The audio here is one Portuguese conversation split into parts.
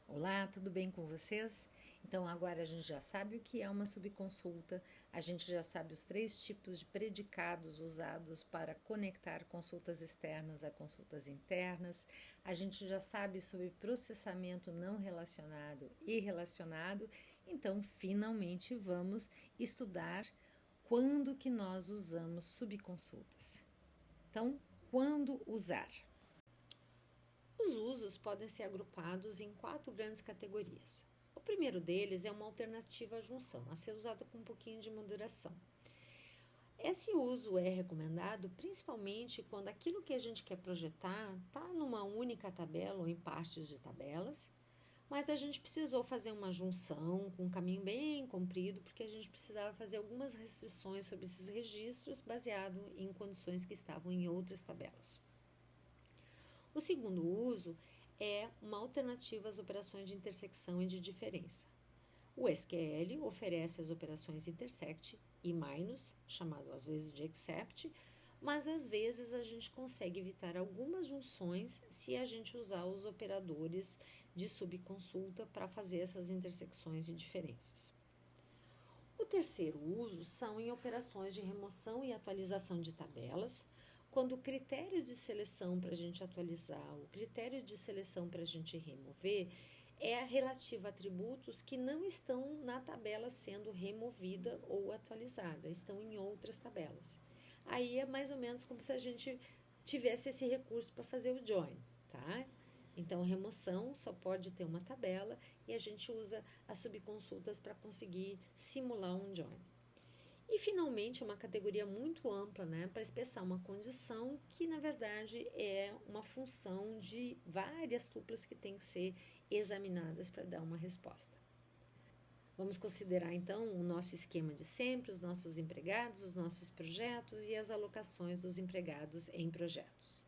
Olá, tudo bem com vocês? Então, agora a gente já sabe o que é uma subconsulta, a gente já sabe os três tipos de predicados usados para conectar consultas externas a consultas internas, a gente já sabe sobre processamento não relacionado e relacionado, então, finalmente vamos estudar quando que nós usamos subconsultas. Então, quando usar? Os usos podem ser agrupados em quatro grandes categorias. O primeiro deles é uma alternativa à junção, a ser usada com um pouquinho de moderação. Esse uso é recomendado principalmente quando aquilo que a gente quer projetar está numa única tabela ou em partes de tabelas, mas a gente precisou fazer uma junção com um caminho bem comprido, porque a gente precisava fazer algumas restrições sobre esses registros baseado em condições que estavam em outras tabelas. O segundo uso é uma alternativa às operações de intersecção e de diferença. O SQL oferece as operações intersect e minus, chamado às vezes de except, mas às vezes a gente consegue evitar algumas junções se a gente usar os operadores de subconsulta para fazer essas intersecções e diferenças. O terceiro uso são em operações de remoção e atualização de tabelas, quando o critério de seleção para a gente atualizar, o critério de seleção para a gente remover, é relativo a atributos que não estão na tabela sendo removida ou atualizada, estão em outras tabelas. Aí é mais ou menos como se a gente tivesse esse recurso para fazer o join, tá? Então, remoção só pode ter uma tabela e a gente usa as subconsultas para conseguir simular um join. E, finalmente, uma categoria muito ampla, né, para expressar uma condição que, na verdade, é uma função de várias tuplas que têm que ser examinadas para dar uma resposta. Vamos considerar, então, o nosso esquema de sempre, os nossos empregados, os nossos projetos e as alocações dos empregados em projetos.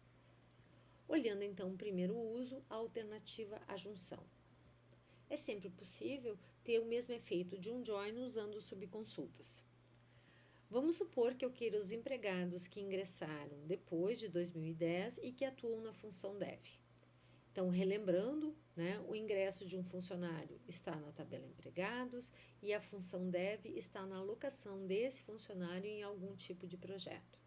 Olhando, então, o primeiro uso, a alternativa à junção. É sempre possível ter o mesmo efeito de um join usando subconsultas. Vamos supor que eu queira os empregados que ingressaram depois de 2010 e que atuam na função dev. Então, relembrando, né, o ingresso de um funcionário está na tabela empregados e a função dev está na alocação desse funcionário em algum tipo de projeto.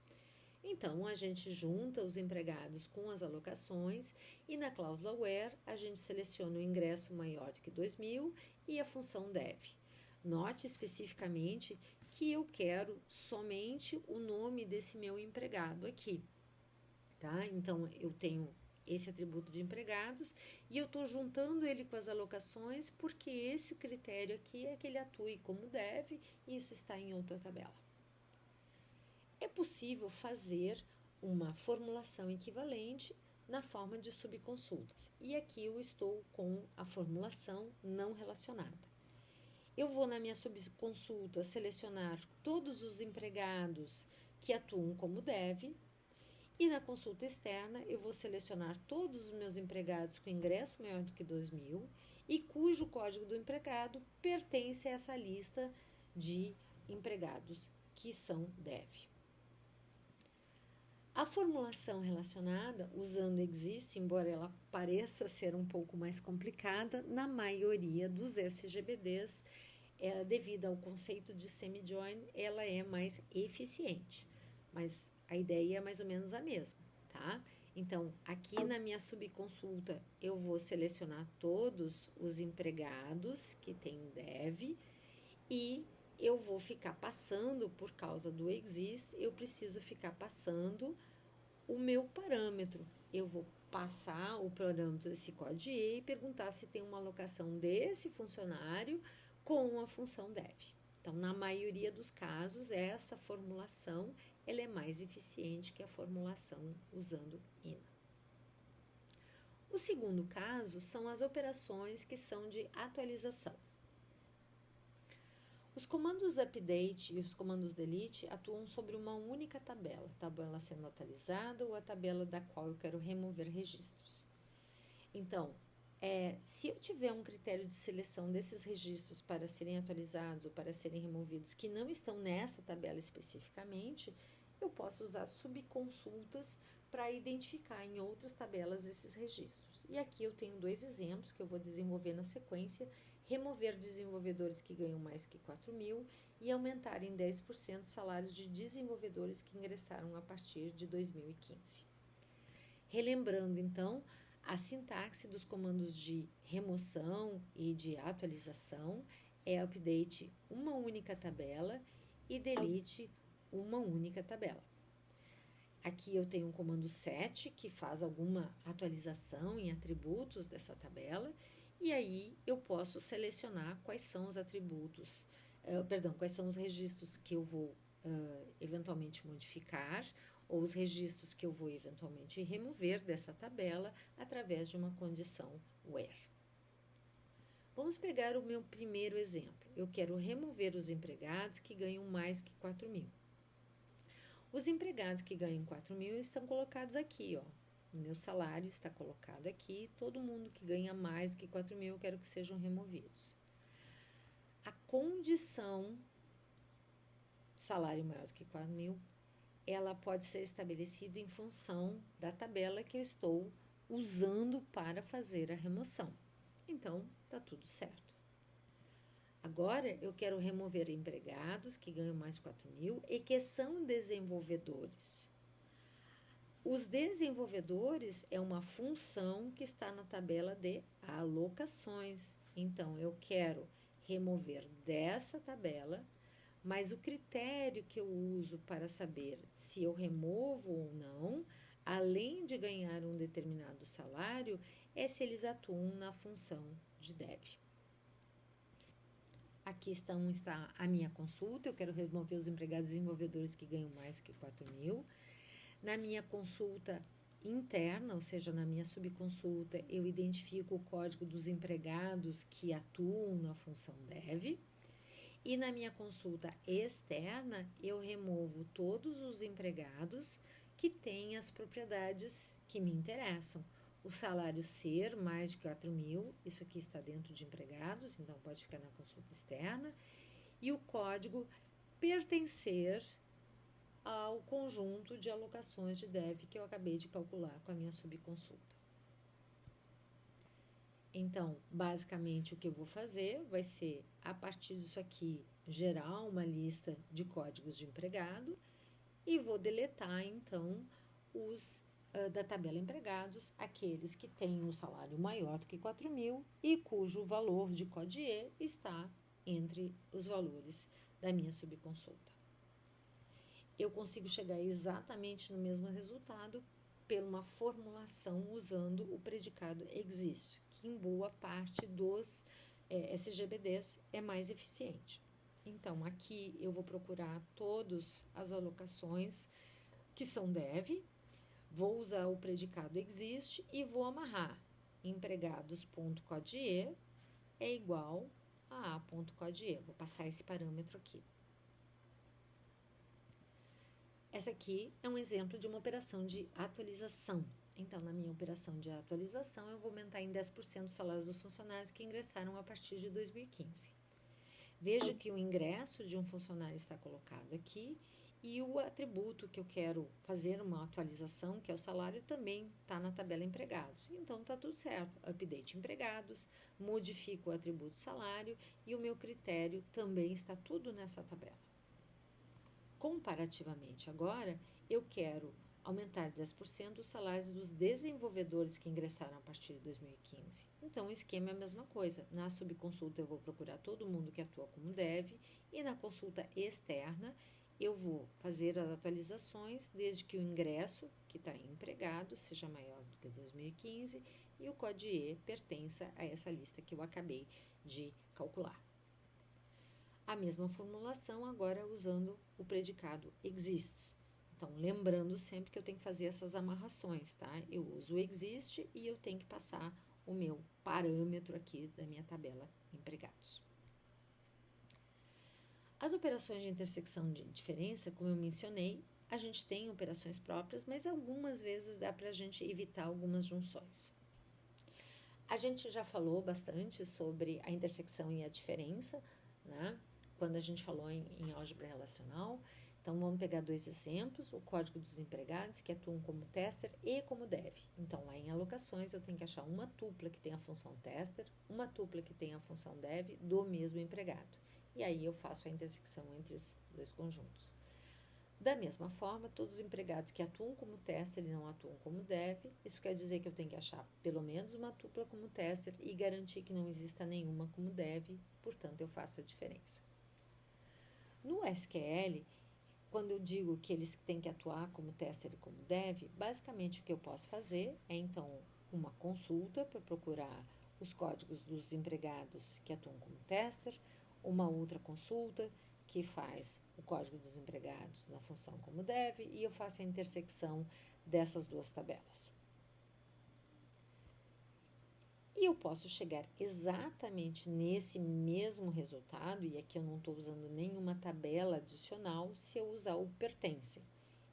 Então, a gente junta os empregados com as alocações e na cláusula where a gente seleciona o ingresso maior do que 2.000 e a função dev. Note especificamente que eu quero somente o nome desse meu empregado aqui, tá? Então, eu tenho esse atributo de empregados e eu estou juntando ele com as alocações porque esse critério aqui é que ele atue como deve e isso está em outra tabela. É possível fazer uma formulação equivalente na forma de subconsultas e aqui eu estou com a formulação não relacionada. Eu vou na minha subconsulta selecionar todos os empregados que atuam como deve e na consulta externa eu vou selecionar todos os meus empregados com ingresso maior do que 2.000 e cujo código do empregado pertence a essa lista de empregados que são dev. A formulação relacionada, usando existe, embora ela pareça ser um pouco mais complicada, na maioria dos SGBDs, devido ao conceito de semi-join, ela é mais eficiente. Mas a ideia é mais ou menos a mesma, tá? Então, aqui na minha subconsulta, eu vou selecionar todos os empregados que tem dev e eu vou ficar passando, por causa do exist, eu preciso ficar passando o meu parâmetro. Eu vou passar o parâmetro desse código e perguntar se tem uma alocação desse funcionário com a função dev. Então, na maioria dos casos, essa formulação ela é mais eficiente que a formulação usando INA. O segundo caso são as operações que são de atualização. Os comandos update e os comandos delete atuam sobre uma única tabela, tabela sendo atualizada ou a tabela da qual eu quero remover registros. Então, se eu tiver um critério de seleção desses registros para serem atualizados ou para serem removidos que não estão nessa tabela especificamente, eu posso usar subconsultas para identificar em outras tabelas esses registros. E aqui eu tenho 2 exemplos que eu vou desenvolver na sequência: remover desenvolvedores que ganham mais que 4.000 e aumentar em 10% salários de desenvolvedores que ingressaram a partir de 2015. Relembrando, então, a sintaxe dos comandos de remoção e de atualização é update uma única tabela e delete uma única tabela. Aqui eu tenho um comando set que faz alguma atualização em atributos dessa tabela, e aí eu posso selecionar quais são os atributos, quais são os registros que eu vou eventualmente modificar, ou os registros que eu vou eventualmente remover dessa tabela através de uma condição where. Vamos pegar o meu primeiro exemplo. Eu quero remover os empregados que ganham mais que 4.000. Os empregados que ganham 4.000 estão colocados aqui, ó. O meu salário está colocado aqui. Todo mundo que ganha mais que 4.000 eu quero que sejam removidos. A condição salário maior do que 4.000, ela pode ser estabelecida em função da tabela que eu estou usando para fazer a remoção. Então, tá tudo certo. Agora, eu quero remover empregados que ganham mais de 4.000 e que são desenvolvedores. Os desenvolvedores é uma função que está na tabela de alocações. Então, eu quero remover dessa tabela, mas o critério que eu uso para saber se eu removo ou não, além de ganhar um determinado salário, é se eles atuam na função de dev. Aqui está a minha consulta. Eu quero remover os empregados desenvolvedores que ganham mais que 4.000. Na minha consulta interna, ou seja, na minha subconsulta, eu identifico o código dos empregados que atuam na função dev. E na minha consulta externa, eu removo todos os empregados que têm as propriedades que me interessam. O salário ser mais de 4.000, isso aqui está dentro de empregados, então pode ficar na consulta externa. E o código pertencer ao conjunto de alocações de dev que eu acabei de calcular com a minha subconsulta. Então, basicamente, o que eu vou fazer vai ser, a partir disso aqui, gerar uma lista de códigos de empregado e vou deletar, então, os da tabela empregados, aqueles que têm um salário maior do que 4.000 e cujo valor de CODIE está entre os valores da minha subconsulta. Eu consigo chegar exatamente no mesmo resultado por uma formulação usando o predicado exist, que em boa parte dos SGBDs é mais eficiente. Então, aqui eu vou procurar todas as alocações que são dev, vou usar o predicado exist e vou amarrar empregados.codie é igual a a.codie. Vou passar esse parâmetro aqui. Essa aqui é um exemplo de uma operação de atualização. Então, na minha operação de atualização, eu vou aumentar em 10% os salários dos funcionários que ingressaram a partir de 2015. Veja que o ingresso de um funcionário está colocado aqui e o atributo que eu quero fazer uma atualização, que é o salário, também está na tabela empregados. Então, está tudo certo. Update empregados, modifico o atributo salário e o meu critério também está tudo nessa tabela. Comparativamente agora, eu quero aumentar 10% os salários dos desenvolvedores que ingressaram a partir de 2015. Então, o esquema é a mesma coisa. Na subconsulta, eu vou procurar todo mundo que atua como dev e na consulta externa, eu vou fazer as atualizações desde que o ingresso, que está em empregado, seja maior do que 2015 e o CODIE pertença a essa lista que eu acabei de calcular. A mesma formulação agora usando o predicado exists. Então, lembrando sempre que eu tenho que fazer essas amarrações, tá? Eu uso o exist e eu tenho que passar o meu parâmetro aqui da minha tabela empregados. As operações de intersecção de diferença, como eu mencionei, a gente tem operações próprias, mas algumas vezes dá para a gente evitar algumas junções. A gente já falou bastante sobre a intersecção e a diferença, né? Quando a gente falou em álgebra relacional. Então, vamos pegar dois exemplos, o código dos empregados que atuam como tester e como dev. Então, lá em alocações, eu tenho que achar uma tupla que tem a função tester, uma tupla que tem a função dev do mesmo empregado. E aí eu faço a intersecção entre os dois conjuntos. Da mesma forma, todos os empregados que atuam como tester e não atuam como dev, isso quer dizer que eu tenho que achar pelo menos uma tupla como tester e garantir que não exista nenhuma como dev, portanto, eu faço a diferença. No SQL, quando eu digo que eles têm que atuar como tester e como dev, basicamente o que eu posso fazer é, então, uma consulta para procurar os códigos dos empregados que atuam como tester, uma outra consulta que faz o código dos empregados na função como dev e eu faço a intersecção dessas duas tabelas. E eu posso chegar exatamente nesse mesmo resultado, e aqui eu não estou usando nenhuma tabela adicional, se eu usar o pertence.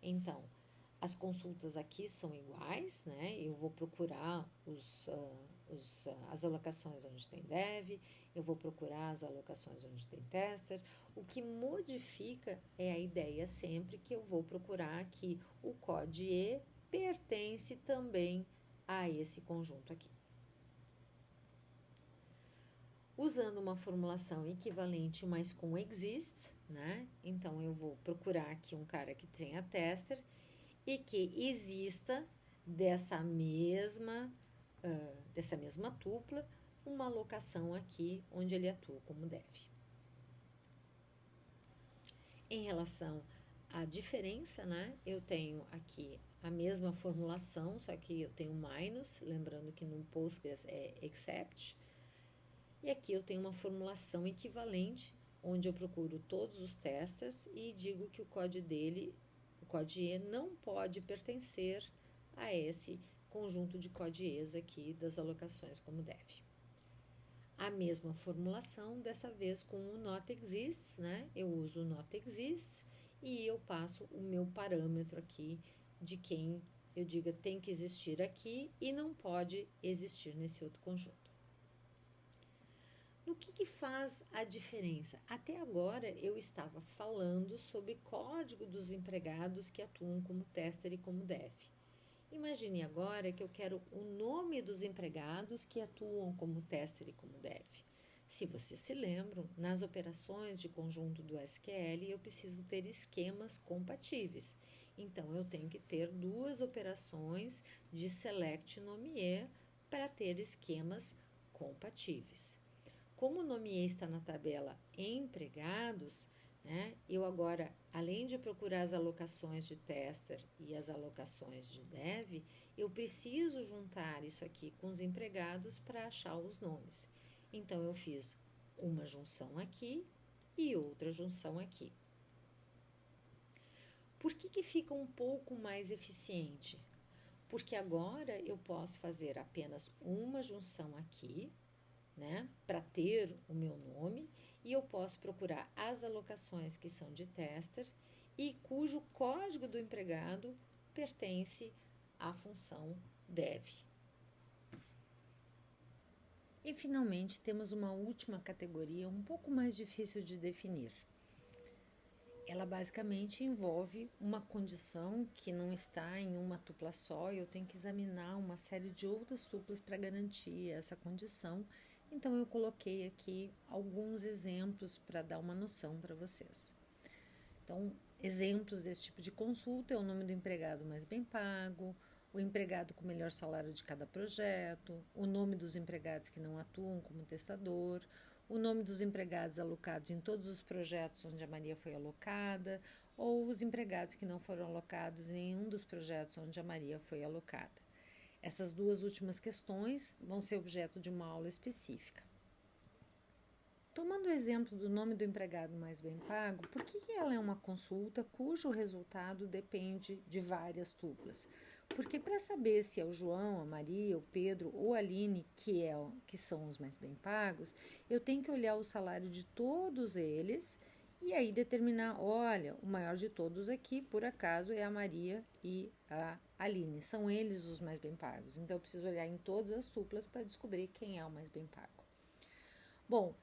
Então, as consultas aqui são iguais, né? Eu vou procurar as alocações onde tem dev, eu vou procurar as alocações onde tem tester. O que modifica é a ideia sempre que eu vou procurar que o CODE pertence também a esse conjunto aqui. Usando uma formulação equivalente, mas com exists, né? Então, eu vou procurar aqui um cara que tenha tester e que exista dessa mesma tupla uma alocação aqui onde ele atua como dev. Em relação à diferença, né? Eu tenho aqui a mesma formulação, só que eu tenho minus, lembrando que no Postgres é except. E aqui eu tenho uma formulação equivalente, onde eu procuro todos os testers e digo que o código dele, o CODE não pode pertencer a esse conjunto de CODEs aqui das alocações como dev. A mesma formulação, dessa vez com o not exists, né? Eu uso o not exists e eu passo o meu parâmetro aqui de quem eu diga tem que existir aqui e não pode existir nesse outro conjunto. No que faz a diferença? Até agora eu estava falando sobre código dos empregados que atuam como tester e como dev. Imagine agora que eu quero o nome dos empregados que atuam como tester e como dev. Se vocês se lembram, nas operações de conjunto do SQL eu preciso ter esquemas compatíveis. Então eu tenho que ter duas operações de select nome para ter esquemas compatíveis. Como o nome está na tabela empregados, né, eu agora, além de procurar as alocações de tester e as alocações de dev, eu preciso juntar isso aqui com os empregados para achar os nomes. Então, eu fiz uma junção aqui e outra junção aqui. Por que fica um pouco mais eficiente? Porque agora eu posso fazer apenas uma junção aqui, né, para ter o meu nome, e eu posso procurar as alocações que são de tester e cujo código do empregado pertence à função dev. E finalmente temos uma última categoria um pouco mais difícil de definir. Ela basicamente envolve uma condição que não está em uma tupla só, e eu tenho que examinar uma série de outras tuplas para garantir essa condição. Então, eu coloquei aqui alguns exemplos para dar uma noção para vocês. Então, exemplos desse tipo de consulta é o nome do empregado mais bem pago, o empregado com o melhor salário de cada projeto, o nome dos empregados que não atuam como testador, o nome dos empregados alocados em todos os projetos onde a Maria foi alocada, ou os empregados que não foram alocados em nenhum dos projetos onde a Maria foi alocada. Essas duas últimas questões vão ser objeto de uma aula específica. Tomando o exemplo do nome do empregado mais bem pago, por que ela é uma consulta cujo resultado depende de várias tuplas? Porque para saber se é o João, a Maria, o Pedro ou a Aline que são os mais bem pagos, eu tenho que olhar o salário de todos eles e aí determinar, olha, o maior de todos aqui, por acaso, é a Maria e a Aline. São eles os mais bem pagos. Então, eu preciso olhar em todas as tuplas para descobrir quem é o mais bem pago. Bom,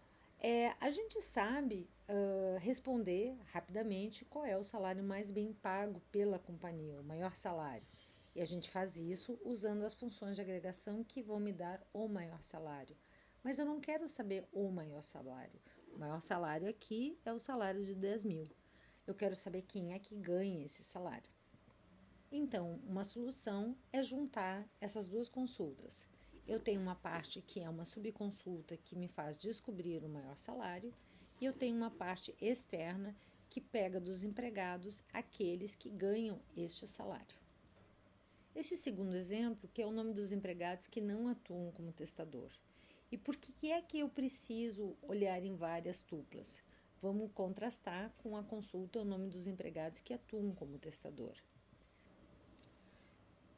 A gente sabe responder rapidamente qual é o salário mais bem pago pela companhia, o maior salário. E a gente faz isso usando as funções de agregação que vão me dar o maior salário. Mas eu não quero saber o maior salário. O maior salário aqui é o salário de 10 mil. Eu quero saber quem é que ganha esse salário. Então, uma solução é juntar essas duas consultas. Eu tenho uma parte que é uma subconsulta que me faz descobrir o maior salário e eu tenho uma parte externa que pega dos empregados aqueles que ganham este salário. Este segundo exemplo, que é o nome dos empregados que não atuam como testador. E por que é que eu preciso olhar em várias tuplas? Vamos contrastar com a consulta o nome dos empregados que atuam como testador.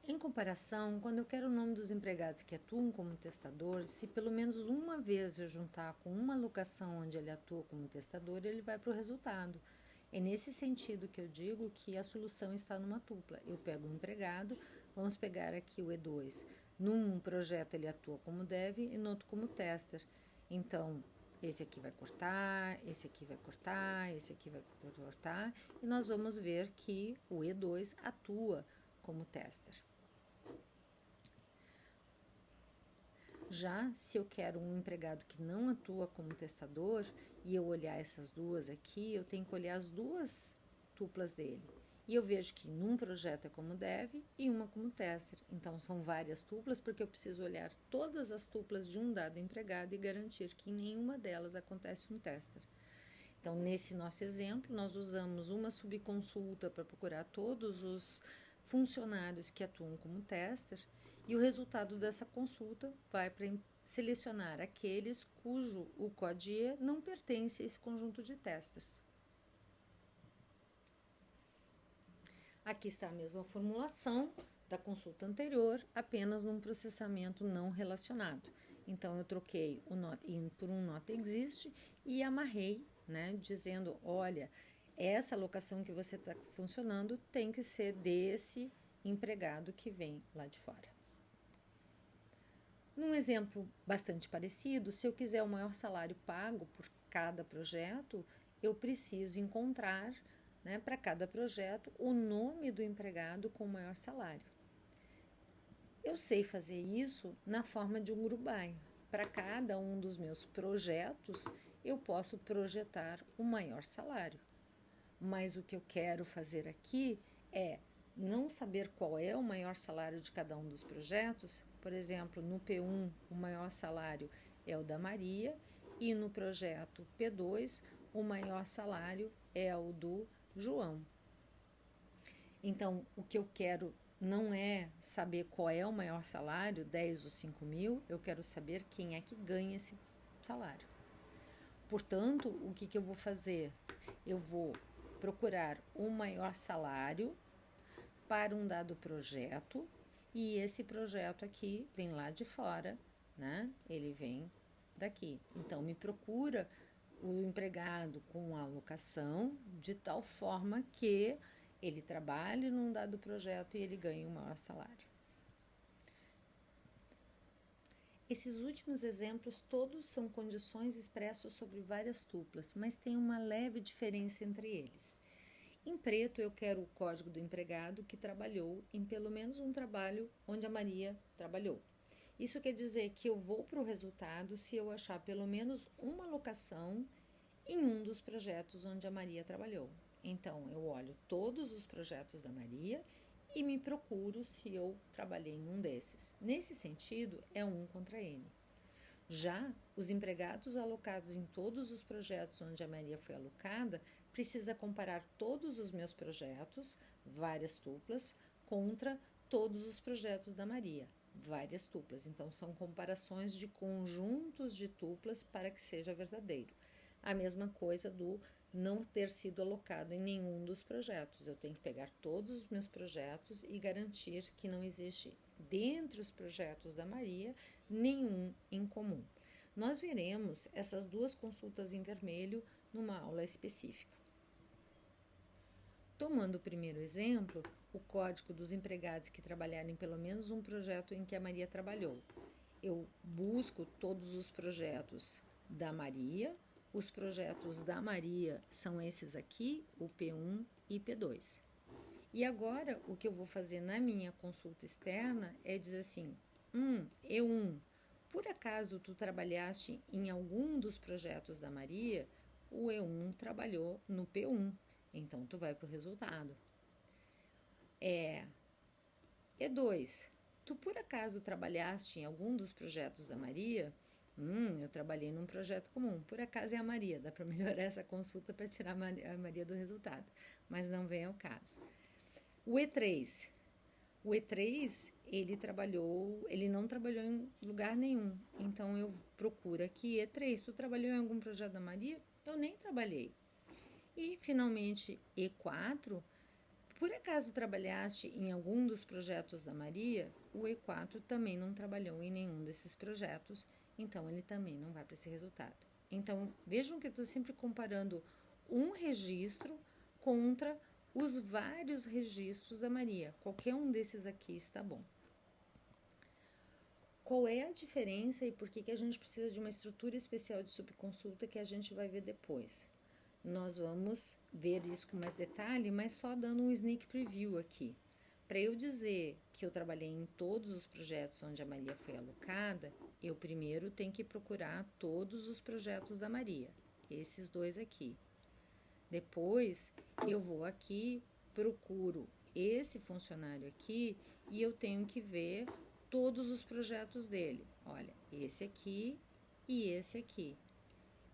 Em comparação, quando eu quero o nome dos empregados que atuam como testador, se pelo menos uma vez eu juntar com uma locação onde ele atua como testador, ele vai para o resultado. É nesse sentido que eu digo que a solução está numa tupla. Eu pego um empregado, vamos pegar aqui o E2. Num projeto ele atua como dev e no outro como tester. Então, esse aqui vai cortar, esse aqui vai cortar, esse aqui vai cortar, e nós vamos ver que o E2 atua como tester. Já se eu quero um empregado que não atua como testador e eu olhar essas duas aqui, eu tenho que olhar as duas tuplas dele. E eu vejo que num projeto é como dev e uma como tester. Então são várias tuplas porque eu preciso olhar todas as tuplas de um dado empregado e garantir que em nenhuma delas acontece um tester. Então nesse nosso exemplo nós usamos uma subconsulta para procurar todos os funcionários que atuam como tester e o resultado dessa consulta vai para selecionar aqueles cujo o CODIE não pertence a esse conjunto de testers. Aqui está a mesma formulação da consulta anterior, apenas num processamento não relacionado. Então, eu troquei o not in por um not exist e amarrei, né, dizendo, olha, essa alocação que você está funcionando tem que ser desse empregado que vem lá de fora. Num exemplo bastante parecido, se eu quiser o maior salário pago por cada projeto, eu preciso encontrar, né, para cada projeto, o nome do empregado com o maior salário. Eu sei fazer isso na forma de um group by. Para cada um dos meus projetos, eu posso projetar o maior salário. Mas o que eu quero fazer aqui é não saber qual é o maior salário de cada um dos projetos. Por exemplo, no P1, o maior salário é o da Maria e no projeto P2, o maior salário é o do João. Então, o que eu quero não é saber qual é o maior salário, 10 ou 5 mil, eu quero saber quem é que ganha esse salário. Portanto, o que eu vou fazer? Eu vou procurar o maior salário para um dado projeto e esse projeto aqui vem lá de fora, né? Ele vem daqui. Então, me procura o empregado com a alocação de tal forma que ele trabalhe num dado projeto e ele ganhe um maior salário. Esses últimos exemplos todos são condições expressas sobre várias tuplas, mas tem uma leve diferença entre eles. Em preto eu quero o código do empregado que trabalhou em pelo menos um trabalho onde a Maria trabalhou. Isso quer dizer que eu vou para o resultado se eu achar pelo menos uma alocação em um dos projetos onde a Maria trabalhou. Então, eu olho todos os projetos da Maria e me procuro se eu trabalhei num desses. Nesse sentido, é 1 contra N. Já os empregados alocados em todos os projetos onde a Maria foi alocada, precisa comparar todos os meus projetos, várias tuplas, contra todos os projetos da Maria, várias tuplas. Então, são comparações de conjuntos de tuplas para que seja verdadeiro. A mesma coisa do não ter sido alocado em nenhum dos projetos. Eu tenho que pegar todos os meus projetos e garantir que não existe, dentre os projetos da Maria, nenhum em comum. Nós veremos essas duas consultas em vermelho numa aula específica. Tomando o primeiro exemplo, o código dos empregados que trabalharem em pelo menos um projeto em que a Maria trabalhou. Eu busco todos os projetos da Maria, Os projetos da Maria são esses aqui, o P1 e P2. E agora, o que eu vou fazer na minha consulta externa é dizer assim, E1, por acaso tu trabalhaste em algum dos projetos da Maria? O E1 trabalhou no P1, então tu vai para o resultado. E2, tu por acaso trabalhaste em algum dos projetos da Maria? Eu trabalhei num projeto comum, por acaso é a Maria, dá para melhorar essa consulta para tirar a Maria do resultado, mas não vem ao caso. O E3, ele não trabalhou em lugar nenhum, então eu procuro aqui E3, tu trabalhou em algum projeto da Maria? Eu nem trabalhei. E finalmente E4, por acaso trabalhaste em algum dos projetos da Maria? O E4 também não trabalhou em nenhum desses projetos, então ele também não vai para esse resultado. Então vejam que eu estou sempre comparando um registro contra os vários registros da Maria. Qualquer um desses aqui está bom. Qual é a diferença e por que a gente precisa de uma estrutura especial de subconsulta que a gente vai ver depois? Nós vamos ver isso com mais detalhe, mas só dando um sneak preview aqui. Para eu dizer que eu trabalhei em todos os projetos onde a Maria foi alocada, eu primeiro tenho que procurar todos os projetos da Maria, esses dois aqui. Depois, eu vou aqui, procuro esse funcionário aqui e eu tenho que ver todos os projetos dele. Olha, esse aqui e esse aqui.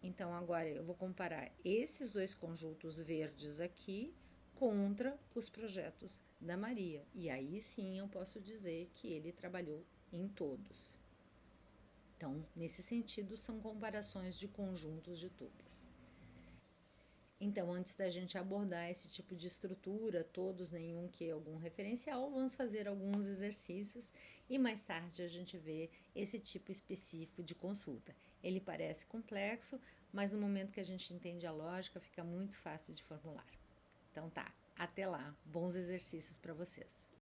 Então, agora eu vou comparar esses dois conjuntos verdes aqui contra os projetos da Maria. E aí sim eu posso dizer que ele trabalhou em todos. Então, nesse sentido, são comparações de conjuntos de tuplas. Então, antes da gente abordar esse tipo de estrutura, todos, nenhum que algum referencial, vamos fazer alguns exercícios e mais tarde a gente vê esse tipo específico de consulta. Ele parece complexo, mas no momento que a gente entende a lógica, fica muito fácil de formular. Então tá, até lá, bons exercícios para vocês.